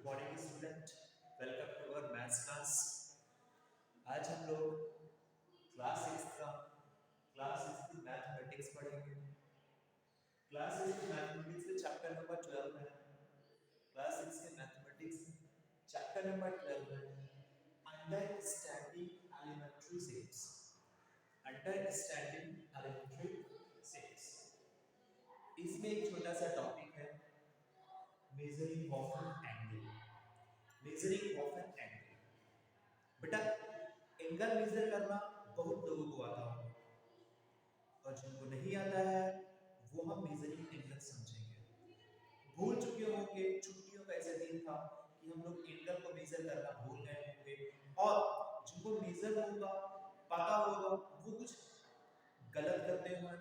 Morning student, welcome to our maths class. आज हम लोग क्लास सिक्स की मैथमेटिक्स पढ़ेंगे। क्लास सिक्स की मैथमेटिक्स के चैप्टर नंबर 12 है। क्लास सिक्स के मैथमेटिक्स चैप्टर नंबर 12 है understanding elementary shapes. Understanding elementary shapes, इसमें एक छोटा सा टॉपिक है measuring of an angle. Measuring of an angle, बेटा एंगल मेजर करना बहुत लोगों को आता होगा और जिनको नहीं आता है वो हम मेजरिंग एंगल समझेंगे। भूल चुके होंगे, छुट्टियों का ऐसा दिन था कि हम लोग एंगल को मेजर करना भूल गए होंगे, और जिनको मेजर होगा पता होगा वो कुछ गलत करते हैं,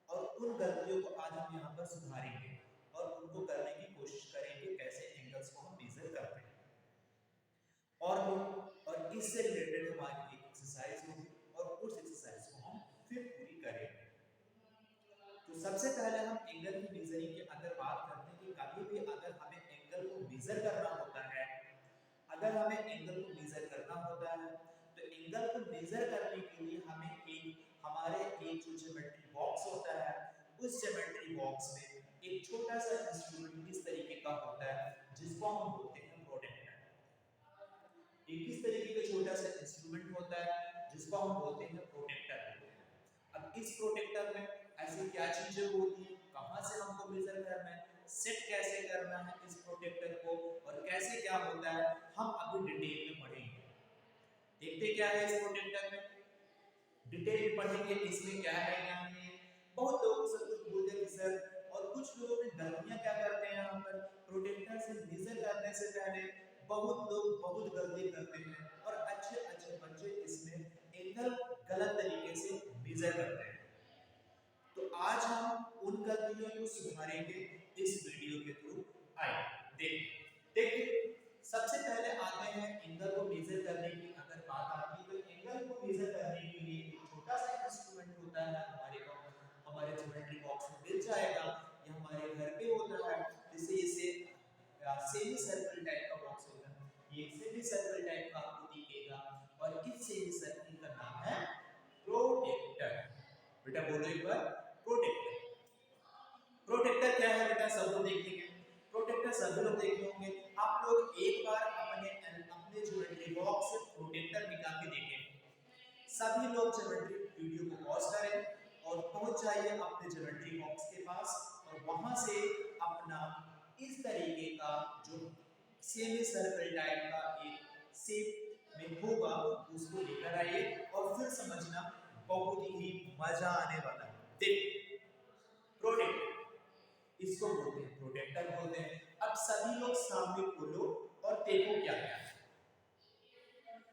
और उन गलतियों को आज हम यहाँ पर सुधारेंगे और उनको करने की कोशिश करेंगे कैसे एंगल्स को हम मेजर करते हैं। और इससे रिलेटेड हमारी एक एक्सरसाइज होगी और उस एक्सरसाइज को हम फिर पूरी करेंगे। तो सबसे पहले हम एंगल की मेजरिंग की अगर बात करते हैं कि कभी भी अगर हमें एंगल को मेजर करना होता है, अगर हमें एंगल को मेजर करना होता है तो एंगल को मेजर करने के लिए हमें हमारे एक जो ज्योमेट्री बॉक्स होता है, उस ज्योमेट्री बॉक्स में एक छोटा सा इंस्ट्रूमेंट इस तरीके का होता है जिसको हम बोलते हैं प्रोटेक्टर। एक इस तरीके का छोटा सा इंस्ट्रूमेंट होता है जिसको हम बोलते हैं प्रोटेक्टर। अब इस प्रोटेक्टर में ऐसी क्या चीजें होती हैं, कहां से हमको मेजर करना है, सेट कैसे करना है इस प्रोटेक्टर को, और कैसे क्या होता है हम अभी डिटेल में पढ़ेंगे। देखते क्या है इस प्रोटेक्टर में, डिटेल में पढ़ेंगे इसमें क्या है क्या नहीं है। बहुत लोग सब कुछ बोलते हैं सर, और कुछ लोग अपनी गलतियां क्या करते हैं यहाँ पर, प्रोटेक्टर से मेजर करने से पहले बहुत लोग बहुत गलती करते हैं और अच्छे अच्छे बच्चे इसमें एंगल गलत तरीके से मेजर करते हैं। तो आज हम उन गलतियों को सुधारेंगे इस वीडियो के थ्रू। आइए देखिए सबसे पहले आते हैं एंगल को मेजर करने की अगर बात आती है तो एंगल को मेजर करने के लिए एक छोटा सा इंस्ट्रूमेंट होता है हमारे ज्योमेट्री बॉक्स में मिल जाएगा, ये हमारे घर पे होता है। जैसे इसे सेमी सर्कल टाइप का बॉक्स होता है, ये सेमी सर्कल टाइप का आपको दिखेगा और इस सेमी सर्कल का नाम है प्रोटेक्टर। बेटा बोलो एक बार, प्रोटेक्टर। प्रोटेक्टर क्या है बेटा, सब लोग देखेंगे। प्रोटेक्टर सब लोग देखे होंगे। आप लोग एक बार अपने अपने ज्योमेट्री बॉक्स से प्रोटेक्टर निकाल के देखें। सभी लोग ज्योमेट्री वीडियो को पॉज करें और पहुंच जाइए अपने ज्योमेट्री बॉक्स के पास और वहां से अपना इस तरीके का जो सेमी सर्कल टाइप का एक शेप में होगा उसको लेकर आइए और फिर समझना बहुत ही मजा आने वाला है। देखिए प्रोटेक्टर, इसको बोलते हैं प्रोटेक्टर बोलते हैं। अब सभी लोग सामने खोलो और देखो क्या क्या है।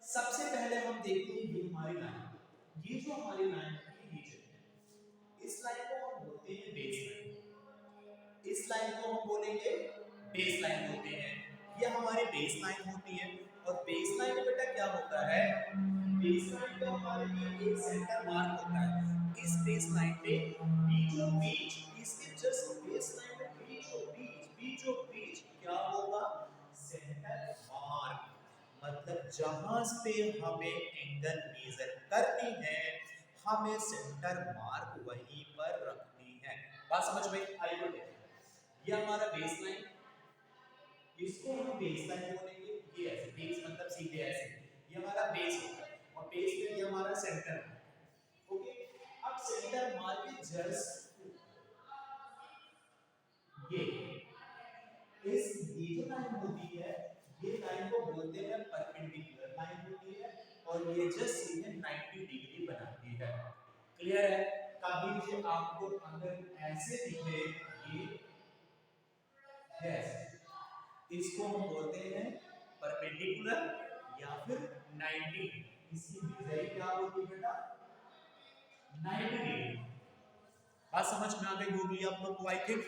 सबसे पहले हम देखते हैं ये हमारी लाइन, ये जो हमारी लाइन है इस लाइन को हम बोलते हैं बेस लाइन। इस लाइन को हम बोलेंगे बेस लाइन बोलते हैं। ये हमारी बेस लाइन होती है और बेस लाइन में बेटा क्या होता है, बेस लाइन पे हमारे लिए एक सेंटर मार्क होता है। इस बेस लाइन पे बीचों बीच, इसके जस्ट बेस लाइन पे बीचों बीच क्या होगा, सेंटर मार्क। मतलब जहां पे हमें एंगल मेजर करनी है हमें सेंटर मार्क वहीं पर रखनी है। बात समझ में आई हो? ये हमारा बेस लाइन, इसको हम बेस लाइन बोलेंगे। ये ऐसे बेस मतलब सीधे ऐसे, ये हमारा बेस होगा और बेस पे ये हमारा सेंटर मार्क। ओके, अब सेंटर मार्क के जस्ट ये जो लाइन होती है ये लाइन को बोलते हैं परपेंडिकुलर लाइन होती है और ये जस्ट सीधे 90 डिग्री बनाती है। क्लियर है? कभी भी आपको अगर ऐसे दिखे ये यस, इसको हम बोलते हैं परपेंडिकुलर या फिर 90। इसकी डिग्री क्या होगी बेटा, 90 डिग्री। बात समझ में आ गई होगी आप लोग को आई थिंक।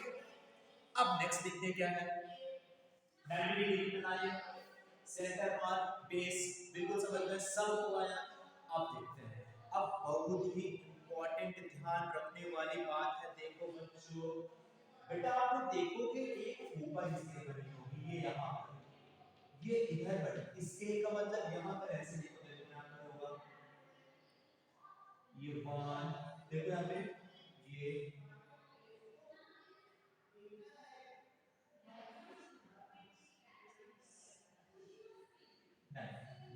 अब नेक्स्ट देखते हैं क्या है, 90 डिग्री बनाइए, सेंटर मार्क बेस बिल्कुल समझ में सबको आया। अब देखते हैं, अब बहुत ही इंपॉर्टेंट ध्यान रखने वाली बात है। देखो बच्चों, बेटा आप देखोगे एक ऊपर इसके बनी होगी ये यहाँ, ये इधर बढ़े, स्केल का मतलब यहाँ पर ऐसे देखो, देखो यहाँ पर होगा ये 1, देखो यहाँ पे ये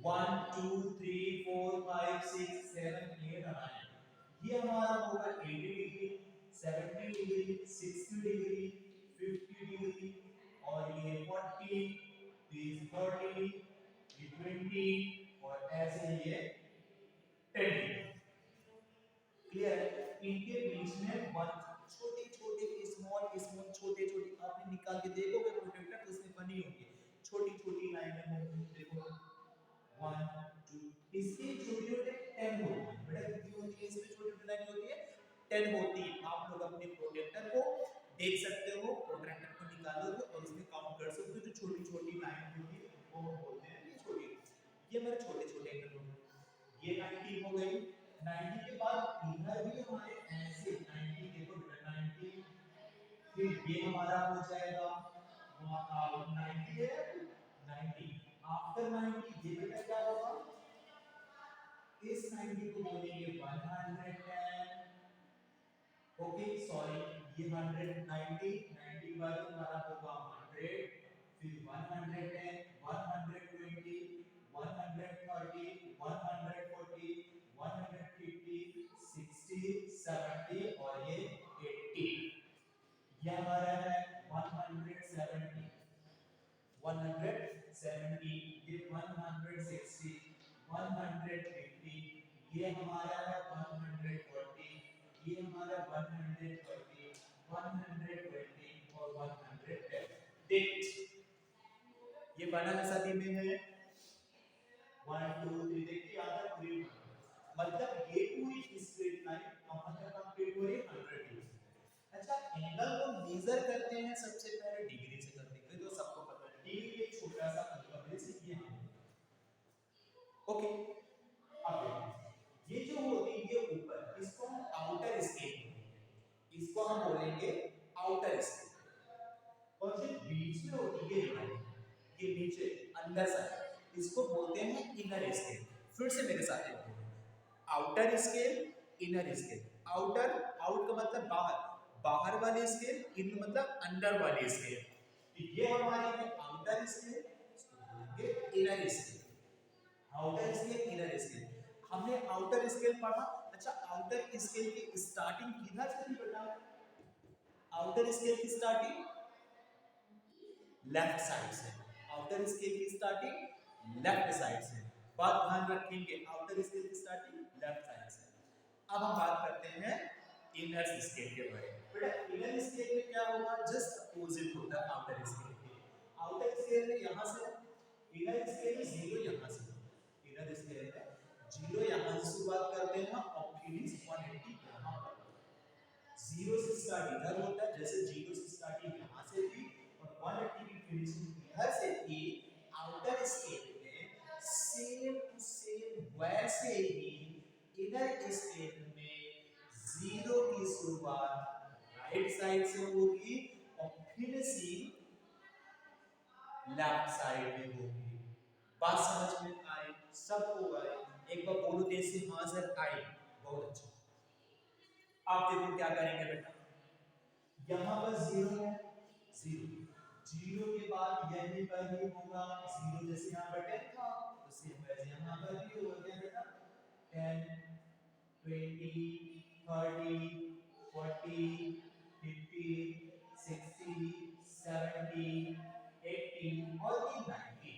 1 2 3 4 5 6 7 8 और 9, ये हमारा होगा 80 डिग्री, 70 डिग्री, 60 डिग्री, 50 डिग्री, और ये 40, ये 30, ये 20, और ऐसे ये 10 डिग्री। क्लियर है? इनके बीच में वन छोटे छोटे स्मॉल स्मॉल छोटे छोटे आपने निकाल के देखोगे प्रोटेक्टर तो उसमें बनी होगी, छोटी छोटी लाइनें होंगी, देखो 1 2, इसकी छोटी छोटी 10 होती है बेटा, कितनी होती है इसमें छोटी छोटी लाइनें होती है 10 होती है। आप लोग अपने प्रोटेक्टर को देख सकते हो, प्रोटेक्टर को निकालोगे और उसमें काउंट कर सकते हो, जो छोटी छोटी लाइन होती है वो बोलते हैं ये छोटी, ये मेरे छोटे छोटे इंटरवल हो गए। ये 90 हो गई, 90 के बाद इधर भी हमारे ऐसे 90, देखो बेटा 90, फिर ये हमारा हो जाएगा 90 है, 90 आफ्टर 90 ये बेटा क्या होगा, इस 90 को बोलेंगे 110, ओके सॉरी ये 190, 90 बाद हमारा होगा 100, फिर 110, 120, 130, 140, 150, 60, 70 और ये 80, ये हमारा है 170, 170, ये 160, 150, ये हमारा है 140, ये हमारा 130, 120 और 110। देख ये बना है सभी में है 1 2 3, देखिए आधा पूरी, मतलब ये पूरी स्ट्रेट लाइन कहां तक कंप्लीट हो रही है 100 डिग्री। अच्छा एंगल को मेजर करते हैं सबसे पहले डिग्री से करते हैं, तो सबको पता है डिग्री एक छोटा सा अंक है, जैसे ये ओके। अब देखिए ये जो होती है ये ऊपर, इसको हम आउटर स्केल बोलेंगे, इसको हम बोलेंगे आउटर स्केल, और जो बीच में होती है ये लाइन, ये नीचे अंदर साइड, इसको बोलते हैं इनर स्केल। फिर से मेरे साथ देखो, outer scale, inner scale. Outer, out का मतलब बाहर, बाहर वाली स्केल, इन मतलब अंदर वाली स्केल। तो ये हमारी है आउटर स्केल, इसको बोलेंगे inner scale. Outer scale, inner scale, हमने आउटर स्केल पढ़ा। अच्छा आउटर स्केल की स्टार्टिंग किधर से थी बेटा, आउटर स्केल की स्टार्टिंग लेफ्ट साइड से, आउटर स्केल की स्टार्टिंग लेफ्ट साइड से, बात ध्यान रखेंगे आउटर स्केल की स्टार्टिंग लेफ्ट साइड से। अब हम बात करते हैं इनर स्केल के बारे में। बेटा इनर स्केल में क्या होगा, जस्ट अपोजिट होता है आउटर स्केल के। आउटर स्केल में यहां से, इनर स्केल में जीरो यहां से, इनर स्केल में जीरो यहां से शुरुआत करते हैं और फिनिश 180 यहां पर, जीरो से स्टार्ट इधर होता है, जैसे जीरो से स्टार्टिंग यहां से थी और 180 की फिनिशिंग इधर से थी। आउटर स्केल में सेम टू सेम वैसे ही इनर स्केल में जीरो की शुरुआत राइट साइड से होगी और फिनिशिंग लेफ्ट साइड में होगी। बात समझ में आई सबको? आई एक बार बोलो जैसे हाँ सर आई, बहुत अच्छा। आप देखो क्या करेंगे बेटा, यहाँ पर जीरो है, जीरो, जीरो के बाद यहीं पर ही होगा जीरो, जैसे यहाँ पर 10 था तो सेम वैसे यहाँ पर भी होगा क्या बेटा, 10 20 30 40 50 60 70 80 और ये 90।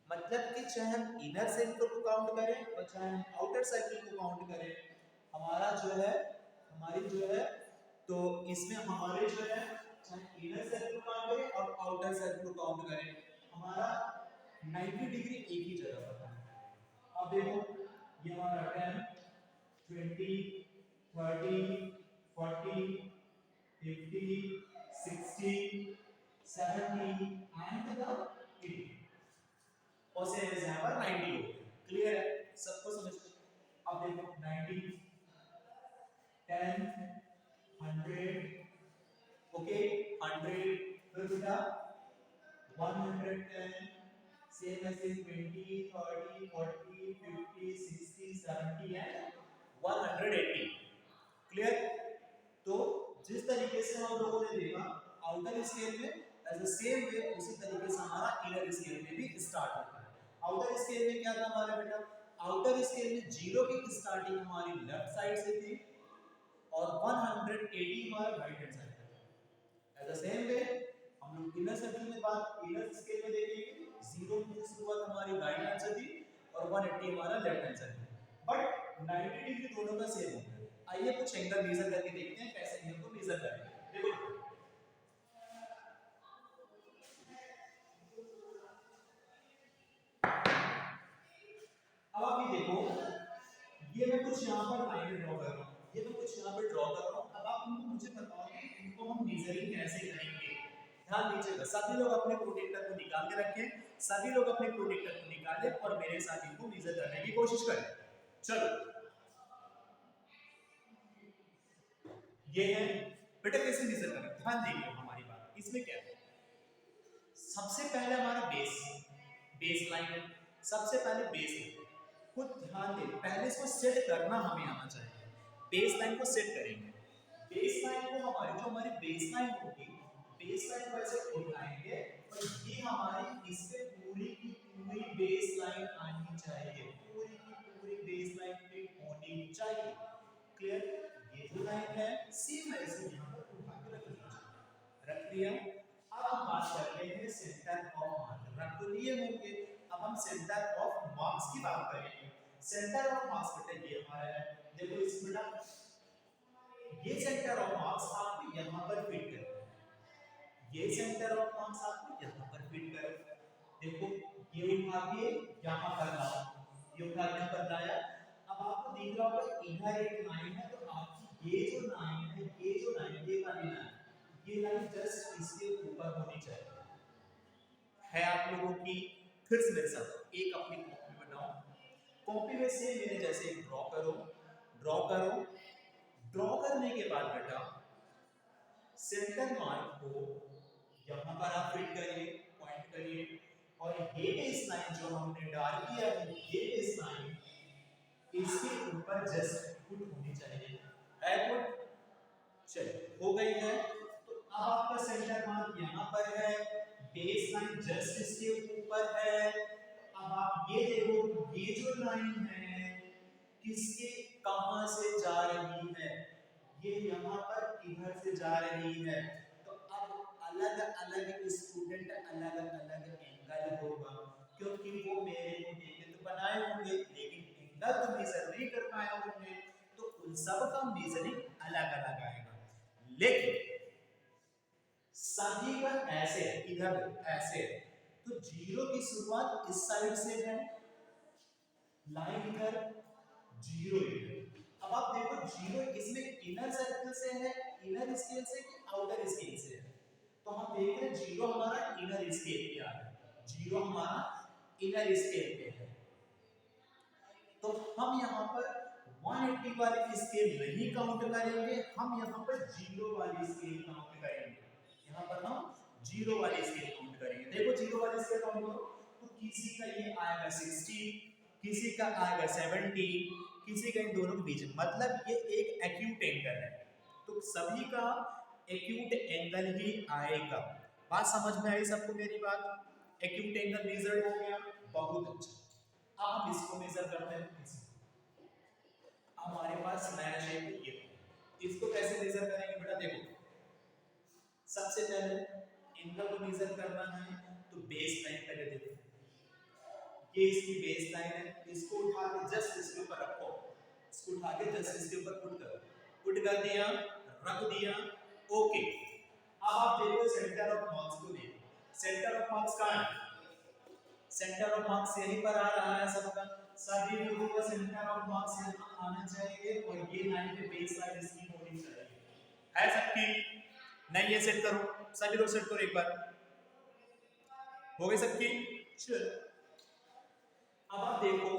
मतलब कि चाहे हम इनर सर्कल को काउंट करें और चाहे हम आउटर सर्कल को काउंट करें, हमारा जो है, हमारी जो है, तो इसमें हमारे जो है चाहे इनर सर्कल को काउंट करें और आउटर सर्कल को काउंट करें, हमारा 90 डिग्री एक ही जगह पर है। अब देखो ये हमारा 10 20 30 40 50 60 70 एंड द 80, और सेम इज यहाँ पर 90 हो गया। क्लियर है सबको समझ में? अब देखो 90 10 100 ओके 100, फिर बेटा 110 सेम ऐसे 20 30 40 50 60 70 एंड 180। क्लियर? तो जिस तरीके से हम लोगों ने देखा आउटर स्केल में, एज अ सेम वे उसी तरीके से हमारा इनर स्केल में भी स्टार्ट होता है। आउटर स्केल में क्या था हमारा बेटा, आउटर स्केल में जीरो की स्टार्टिंग हमारी लेफ्ट साइड से थी और 180 हमारा राइट हैंड साइड पे। एज द सेम वे हम लोग इनर सर्कल में बात, इनर स्केल में देखेंगे जीरो की शुरुआत हमारी राइट हैंड से थी और 180 हमारा लेफ्ट हैंड साइड पे, बट 90 डिग्री दोनों का सेम होता है। आइए कुछ एंगल मेजर करके देखते हैं कैसे एंगल को मेजर करेंगे। देखो अब आप ये देखो, ये मैं कुछ यहाँ पर लाइन ड्रॉ कर रहा हूँ, ये मैं कुछ यहाँ पर ड्रॉ कर रहा हूँ। अब आप इनको मुझे बताओ कि इनको हम मेजरिंग कैसे करेंगे। ध्यान दीजिएगा, सभी लोग अपने प्रोटेक्टर को निकाल के रखें, सभी लोग अपने प्रोटेक्टर को निकालें और मेरे साथ इनको मेजर करने की कोशिश करें। चलो ये है बेटा, कैसे मेजर करें, ध्यान देखिए हमारी बात। इसमें क्या है, सबसे पहले हमारा बेस लाइन है, सबसे पहले बेस लाइन खुद ध्यान दे, पहले इसको सेट करना हमें आना चाहिए। बेस लाइन को सेट करेंगे, बेस लाइन को हमारी जो हमारी बेस लाइन होगी, बेस लाइन को ऐसे उठाएंगे और ये हमारी इससे पूरी की पूरी बेस लाइन आनी चाहिए, पूरी की पूरी बेस लाइन पे होनी चाहिए। क्लियर? ये जो लाइन है सेम ऐसे यहाँ पर उठा के रख लीजिए, रख दिया। अब हम बात करते हैं सेंटर ऑफ मार्क, रख तो लिए होंगे, अब हम सेंटर ऑफ मार्क्स की बात करेंगे। सेंटर ऑफ मार्क्स बेटा ये हमारा है, देखो इस बेटा ये सेंटर ऑफ मार्क्स आपको यहाँ पर फिट करना है, ये सेंटर ऑफ मार्क्स आपको यहाँ पर फिट करना है। देखो ये उठा के यहाँ पर लाओ, ये उठा के यहाँ पर लाया। अब आपको दिख रहा होगा इधर एक लाइन है, तो आपकी ये जो लाइन है, ये जो लाइन, ये वाली लाइन, ये लाइन जस्ट इसके ऊपर होनी चाहिए। है आप लोगों की? फिर से मेरे साथ एक अपनी कॉपी बनाओ, कॉपी में से मेरे जैसे एक ड्रॉ करो, ड्रॉ करो। ड्रॉ करने के बाद बेटा सेंटर मार्क को यहाँ पर आप फिट करिए, पॉइंट करिए, और ये बेस लाइन जो हमने डाल किया है, ये बेस लाइन इसके ऊपर जस्ट पुट होनी चाहिए, है पुट? चलिए हो गई है। तो अब आपका सेंटर मार्क यहाँ पर है, बेस लाइन जस्ट इसके ऊपर है। अब आप ये देखो, ये जो लाइन है किसके कहां से जा रही है, ये यहाँ पर इधर से जा रही है। तो अब अलग अलग स्टूडेंट अलग अलग एंगल होगा, क्योंकि वो मेरे को देखे तो बनाए होंगे लेकिन एंगल तो मेजर नहीं कर पाए होंगे, तो उन सब का मेजरिंग अलग अलग आएगा। लेकिन सभी का ऐसे इधर ऐसे, तो जीरो की शुरुआत इस साइड से है, लाइन इधर, जीरो इधर। अब आप देखो जीरो इसमें इनर सर्कल से है, इनर स्केल से कि आउटर स्केल से है, तो हम देख रहे हैं जीरो हमारा इनर स्केल पे आ रहा है, जीरो हमारा इनर स्केल पे है। तो हम यहाँ पर 180 वाली स्केल नहीं काउंट करेंगे, हम यहाँ पर जीरो वाली स्केल काउंट करेंगे, यहाँ पर हम जीरो वाली स्केल काउंट करेंगे। देखो जीरो वाली स्केल काउंट करो, तो किसी का ये आएगा 60, किसी का आएगा 70, किसी का इन दोनों के बीच, मतलब ये एक एक्यूट एंगल है, तो सभी का एक्यूट एंगल ही आएगा। बात समझ में आई सबको मेरी बात? एक्यूट एंगल मेजर हो गया, बहुत अच्छा। अब हम इसको मेजर करते हैं, हमारे पास नया शेप ये, इसको कैसे मेजर करेंगे बेटा? देखो सबसे पहले एंगल को मेजर करना है, तो बेस लाइन पहले देखो, ये इसकी बेस लाइन है, इसको उठा के जस्ट इसके ऊपर रखो, इसको उठा के जस्ट इसके ऊपर पुट करो, पुट कर दिया, रख दिया, ओके। अब आप देखो सेंटर ऑफ मार्क्स को देखो, सेंटर ऑफ मार्क्स कहां है? सेंटर ऑफ मार्क्स यहीं पर आ रहा है सबका, सभी लोगों का सेंटर ऑफ मार्क्स यहां आना चाहिए और ये लाइन पे बेस लाइन इसकी होनी चाहिए, है सबकी? नहीं ये सेट करो, सभी लोग सेट करो एक बार, हो गई सबकी? चलो अब आप देखो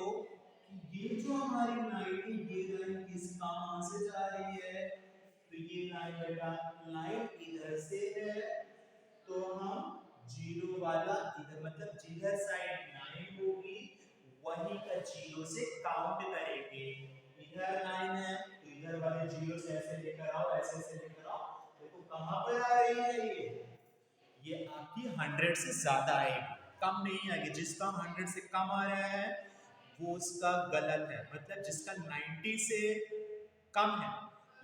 ये जो हमारी लाइन है, ये लाइन किस कहां से जा रही है, तो ये लाइन बेटा लाइन इधर से है, तो हम जीरो वाला इधर, मतलब जिधर साइड वही का जीरो से काउंट करेंगे। इधर 9 है तो इधर वाले जीरो से ऐसे लेकर आओ, ऐसे लेकर आओ, देखो कहां पर आ रही है ये आपकी 100 से ज्यादा आएगी, कम नहीं आएगी। जिसका 100 से कम आ रहा है वो उसका गलत है, मतलब जिसका 90 से कम है,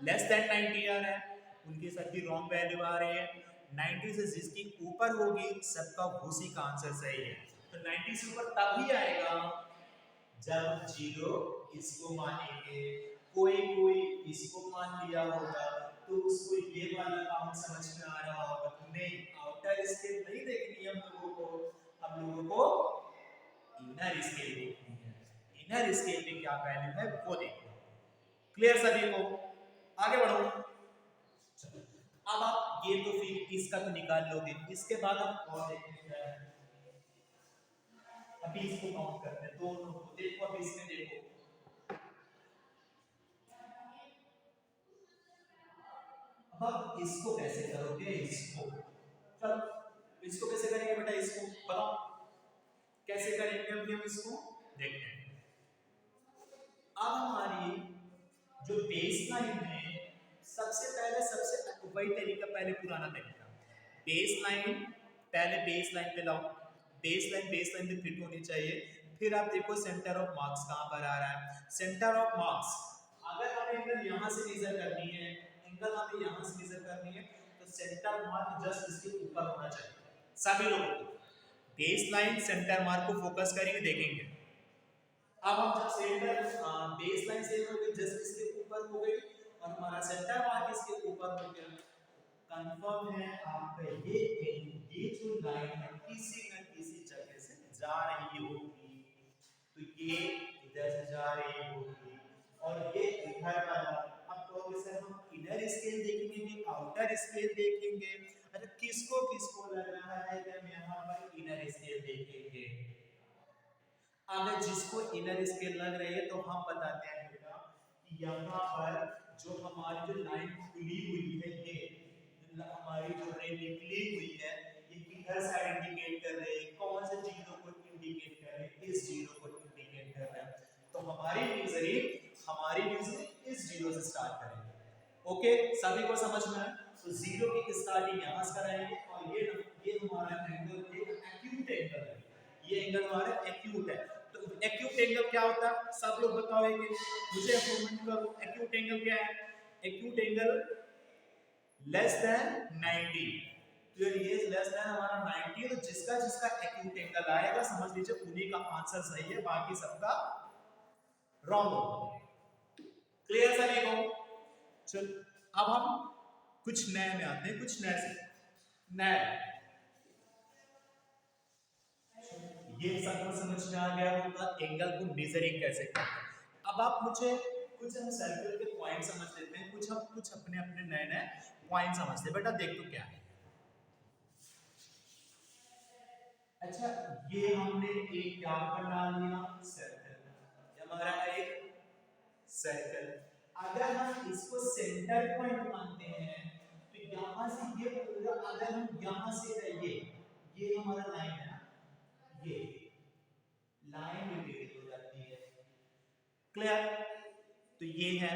लेस देन 90 आ रहा है, उनकी सबकी रॉन्ग वैल्यू आ रही है। 90 से जिसकी ऊपर होगी सबका उसी का आंसर सही है। तो 90 से ऊपर तभी आएगा जब जीरो इसको मानेंगे। कोई कोई इसको मान लिया होगा तो उसको ये वाला काउंट समझ में आ रहा होगा। नहीं, आउटर स्केल नहीं देखनी है हम लोगों को इनर स्केल देखनी है। इनर स्केल में क्या वैल्यू है वो देखो। क्लियर सभी को? आगे बढ़ो। अब आप ये तो फिर इसका तो निकाल लोगे, इसके बाद हम और देखेंगे। अभी इसको काउंट करते हैं दोनों को, देखो अभी इसमें देखो अब आप इसको कैसे करोगे, इसको चलो इसको कैसे करेंगे बेटा, इसको बताओ कैसे करेंगे। अभी हम इसको देखते हैं। अब हमारी जो बेस लाइन है, सबसे पहले सबसे वही तरीका, पहले पुराना तरीका, बेस लाइन पहले बेस लाइन पे लाओ, बेस लाइन पे फिट होनी चाहिए। फिर आप देखो सेंटर ऑफ मार्क्स कहां पर आ रहा है। सेंटर ऑफ मार्क्स अगर हमें एंगल यहां से मेजर करनी है, एंगल हमें यहां से मेजर करनी है, तो सेंटर मार्क जस्ट इसके ऊपर होना चाहिए सभी लोगों को। बेस लाइन सेंटर मार्क को फोकस करेंगे, देखेंगे। अब हम जब सेंटर बेस लाइन से हो गई, जस्ट इसके ऊपर हो गई और हमारा सेंटर मार्क इसके ऊपर हो गया, कंफर्म है आपका ये जो लाइन है किसी न किसी जगह से जा रही होगी। तो ये इधर से जा रही होगी और ये इधर वाला। अब तो सर हम इनर स्केल देखेंगे कि आउटर स्केल देखेंगे? अच्छा किसको किसको लग रहा है कि हम यहाँ पर इनर स्केल देखेंगे? अगर जिसको इनर स्केल लग रही है तो हम बताते हैं बेटा कि यहाँ पर जो हमारी जो लाइन खुली हुई है, ये हमारी जो रे निकली हुई है, ये किधर साइड इंडिकेट कर रही है, कौन से जीरो को इंडिकेट कर रही है, इस जीरो को इंडिकेट कर रहा है। तो हमारी रीजनिंग इस जीरो से स्टार्ट करेंगे। ओके, सभी को समझ में है? तो जीरो की स्टार्टिंग यहाँ से कराएंगे और ये हमारा एंगल एक एक्यूट एंगल है, ये एंगल हमारा एक्यूट है। तो एक्यूट एंगल क्या होता है सब लोग बताओ, एक मुझे कमेंट करो, एक्यूट एंगल क्या है? Acute angle less than 90। तो ये लेस देन हमारा 90, तो जिसका जिसका एक्यूट एंगल आएगा समझ लीजिए उन्हीं का आंसर सही है, बाकी सबका रॉन्ग होगा। क्लियर सभी को? चल अब हम कुछ नए में आते हैं, कुछ नए से नए। ये सबको समझ में आ गया होगा एंगल को मेजरिंग कैसे करते हैं। अब आप मुझे कुछ हम सर्कल के पॉइंट समझ लेते हैं, कुछ हम कुछ अपने अपने नए नए पॉइंट समझते हैं। बेटा देख तो क्या है, अच्छा ये हमने एक क्या बना लिया, सर्कल, ये हमारा एक सर्कल। अगर हम इसको सेंटर पॉइंट मानते हैं तो यहां से ये पूरा, अगर हम यहां से ये हमारा लाइन है ना, ये लाइन डिवाइड हो जाती है। क्लियर? तो ये है,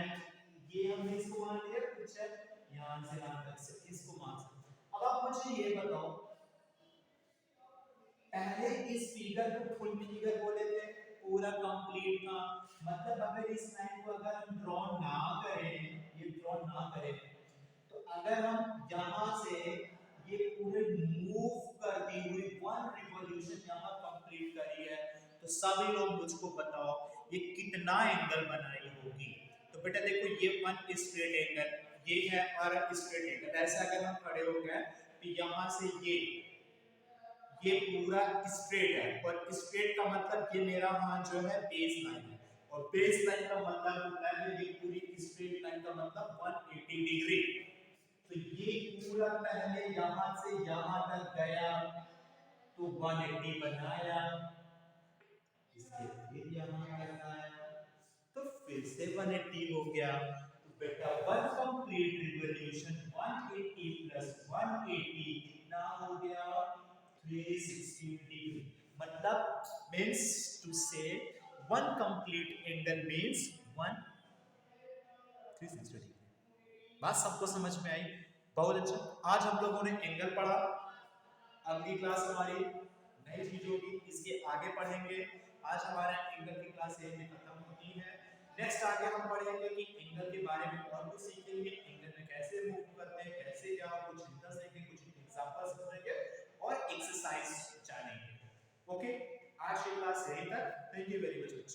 ये हमने इसको मान लिया, कुछ है यहां से यहां तक से इसको मान सकते। अब आप मुझे ये बताओ, पहले इस फिगर को फुल फिगर बोले थे, पूरा कंप्लीट था, मतलब अगर इस लाइन को अगर हम ड्रॉ ना करें, ये ड्रॉ ना करें, तो अगर हम यहां से ये पूरे मूव करती हुई वन रिवॉल्यूशन यहां कंप्लीट करी है, तो सभी लोग मुझको बताओ ये कितना एंगल बनाई होगी। तो बेटा देखो ये वन स्ट्रेट एंगल, ये है हमारा स्ट्रेट एंगल। ऐसे अगर हम खड़े हो गए तो यहां से ये पूरा स्ट्रेट है, और स्ट्रेट का मतलब ये मेरा वहां जो है बेस लाइन है, और बेस लाइन का मतलब होता है ये पूरी स्ट्रेट लाइन का मतलब 180 डिग्री। तो ये पूरा पहले यहां से यहां तक गया तो 180 बनाया, इसके फिर यहां तक आया तो फिर से 180 हो गया। तो बेटा वन कंप्लीट रिवॉल्यूशन 180 प्लस 180 कितना हो गया, 360 डिग्री। मतलब मींस टू से one complete angle means 360 degree. बात सबको समझ में आई? बहुत अच्छा। आज हम लोगों ने एंगल पढ़ा, अगली क्लास हमारी नई चीज होगी, इसके आगे पढ़ेंगे। आज हमारा एंगल की क्लास यहीं पे खत्म होती है। नेक्स्ट आगे हम पढ़ेंगे कि एंगल के बारे में और कुछ सीखेंगे, एंगल में कैसे मूव करते हैं, कैसे क्या, कुछ सिंपल देखेंगे, कुछ एग्जांपल्स समझेंगे और एक्सरसाइज जानेंगे। ओके, आज की क्लास यहीं तक। Thank you very much.